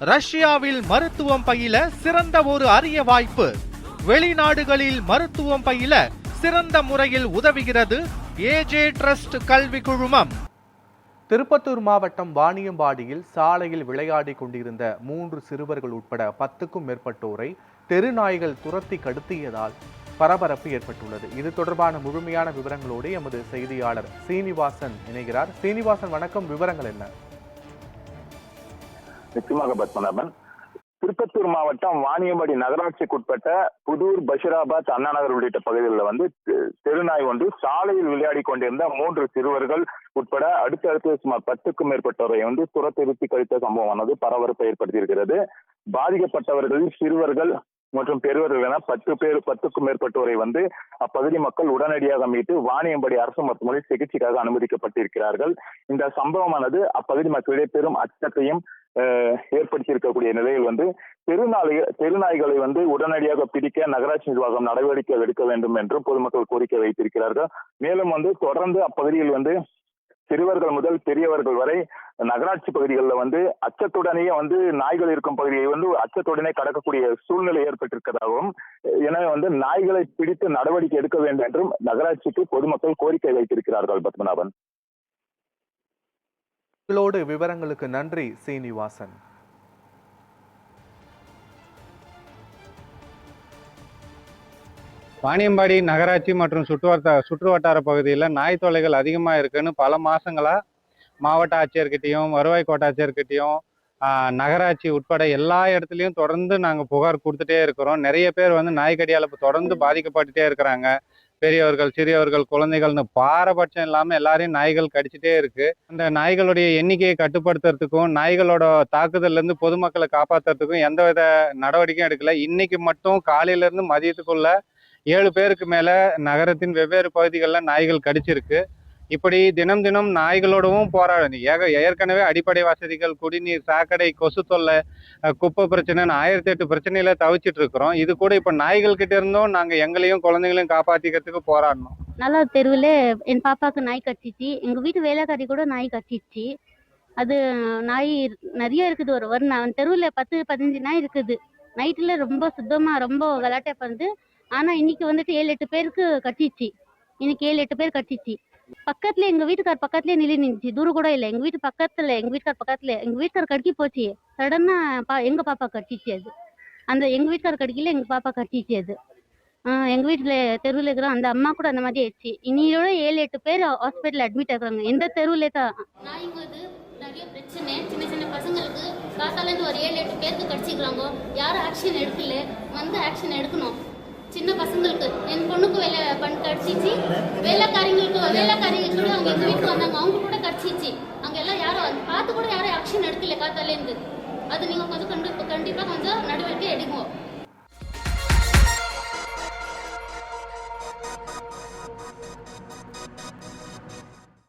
ரஷ்யாவில் மருத்துவம் பயில சிறந்த ஒரு அரிய வாய்ப்பு. வெளிநாடுகளில் மருத்துவம் பயில சிறந்த முறையில் உதவுகிறது ஏஜே ட்ரஸ்ட் கல்வி குழுமம். திருப்பத்தூர் மாவட்டம் வாணியம்பாடியில் சாலையில் விளையாடி கொண்டிருந்த 3 சிறுவர்கள் உட்பட 10க்கும் மேற்பட்டோரை தெருநாய்கள் துரத்தி கடத்தியதால் பரபரப்பு ஏற்பட்டுள்ளது. இது தொடர்பான முழுமையான விவரங்களோடு எமது செய்தியாளர் சீனிவாசன் இணைகிறார். சீனிவாசன், வணக்கம். விவரங்கள் என்ன? நிச்சயமாக பத்மநாபன். திருப்பத்தூர் மாவட்டம் வாணியம்பாடி நகராட்சிக்குட்பட்ட புதூர், பஷீராபாத், அண்ணா நகர் உள்ளிட்ட பகுதிகளில் தெருநாய் ஒன்று சாலையில் விளையாடி கொண்டிருந்த 3 சிறுவர்கள் உட்பட அடுத்தடுத்து சுமார் 10க்கும் மேற்பட்டவரை துரத்தி கழித்த சம்பவமானது பரபரப்பை ஏற்படுத்தியிருக்கிறது. பாதிக்கப்பட்டவர்களில் சிறுவர்கள் மற்றும் பெரியவர்கள் என 10க்கும் மேற்பட்டோரை அப்பகுதி மக்கள் உடனடியாக மீட்டு வாணியம்பாடி அரசு மருத்துவமனையில் சிகிச்சைக்காக அனுமதிக்கப்பட்டிருக்கிறார்கள். இந்த சம்பவமானது அப்பகுதி மக்களிடையே பெரும் அச்சத்தையும் ஏற்படுத்தி இருக்கக்கூடிய நிலையில் தெருநாய்களை உடனடியாக பிடிக்க நகராட்சி நிர்வாகம் நடவடிக்கை எடுக்க வேண்டும் என்று பொதுமக்கள் கோரிக்கை வைத்திருக்கிறார்கள். மேலும் தொடர்ந்து அப்பகுதியில் சிறுவர்கள் முதல் பெரியவர்கள் வரை நகராட்சி பகுதிகளில் அச்சத்துடனேயே நாய்கள் இருக்கும் பகுதியை அச்சத்துடனே கடக்கக்கூடிய சூழ்நிலை ஏற்பட்டிருக்கிறதாகவும், எனவே நாய்களை பிடித்து நடவடிக்கை எடுக்க வேண்டும் என்றும் நகராட்சிக்கு பொதுமக்கள் கோரிக்கை வைத்திருக்கிறார்கள். பத்மநாபன், விவரங்களுக்கு நன்றி சீனிவாசன். வாணியம்பாடி நகராட்சி மற்றும் சுற்றுவட்டார பகுதியில் நாய் தொல்லைகள் அதிகமாக இருக்குன்னு பல மாதங்களா மாவட்ட ஆட்சியர்கிட்டையும் வருவாய் கோட்டாட்சியர்கிட்டையும் நகராட்சி உட்பட எல்லா இடத்துலையும் தொடர்ந்து நாங்கள் புகார் கொடுத்துட்டே இருக்கிறோம். நிறைய பேர் நாய்க்கடியால் தொடர்ந்து பாதிக்கப்பட்டுட்டே இருக்கிறாங்க. பெரியவர்கள், சிறியவர்கள், குழந்தைகள்னு பாரபட்சம் இல்லாமல் எல்லாரையும் நாய்கள் கடிச்சிட்டே இருக்கு. அந்த நாய்களுடைய எண்ணிக்கையை கட்டுப்படுத்துறதுக்கும் நாய்களோட தாக்குதல்லேருந்து பொதுமக்களை காப்பாற்றுறதுக்கும் எந்தவித நடவடிக்கையும் எடுக்கல. இன்னைக்கு மட்டும் காலையிலேருந்து மதியத்துக்குள்ள 7 பேருக்கு மேலே நகரத்தின் வெவ்வேறு பகுதிகளில் நாய்கள் கடிச்சிருக்கு. இப்படி தினம் தினம் நாய்களோடவும் போராடும். ஏற்கனவே அடிப்படை வசதிகள், குடிநீர், சாக்கடை, கொசு தொல்லை, குப்பை பிரச்சனைன்னு 1008 பிரச்சனையில தவிச்சிட்டு இருக்கிறோம். இது கூட இப்போ நாய்கள் கிட்ட இருந்தும் நாங்கள் எங்களையும் குழந்தைகளையும் காப்பாற்றிக்கிறதுக்கு போராடணும். நல்லா தெருவில் என் பாப்பாவுக்கு நாய் கடிச்சிச்சு. எங்கள் வீட்டு வேலைக்காரி கூட நாய் கடிச்சிச்சு. அது நாய் நிறைய இருக்குது. ஒரு தெருவில் 10-15 நாய் இருக்குது. நைட்டில் ரொம்ப சுத்தமாக ரொம்ப விளையாட்டை பண்ணுது. ஆனால் இன்னைக்கு 7-8 பேருக்கு கட்டிச்சு. இன்னைக்கு 7-8 பேர் கட்டிச்சு. பக்கத்துல எங்க வீட்டுக்கார் பக்கத்துலயே நின்றுச்சு. தூரம் கூட இல்லை. எங்க வீட்டுக்கார் பக்கத்துல எங்க வீட்டுக்கார் கடிக்கி போச்சு. சடனா எங்க பாப்பா கட்டிச்சு. அது எங்க வீட்டுக்கார் கடிக்கல, எங்க பாப்பா கட்டிச்சு. அது எங்க வீட்டுல தெருவில் இருக்கிற அந்த அம்மா கூட அந்த மாதிரி ஆயிடுச்சு. இன்னையோட 7-8 பேர் ஹாஸ்பிட்டல் அட்மிட் ஆகுறாங்க. எந்த தெருவுல தான் நிறைய பிரச்சனை. சின்ன சின்ன பசங்களுக்கு காத்தாலேருந்து ஒரு 7-8 பேருக்கு கடிச்சிக்கிறாங்க. யாரும் ஆக்ஷன் எடுக்கல. ஆக்ஷன் எடுக்கணும். சின்ன பசங்களுக்கு என் பொண்ணுக்கு கடிச்சிச்சு. வேலைக்காரிங்களுக்கு கூட அவங்க எங்கள் வீட்டுக்கு வந்தாங்க. அவங்க கூட கடிச்சிச்சு. அங்கே எல்லாம் யாரும் பார்த்து கூட யாரும் ஆக்ஷன் எடுக்கல காத்தாலேருந்து. அது நீங்கள் கொஞ்சம் கண்டிப்பாக கொஞ்சம் நடவடிக்கை எடுக்கும்.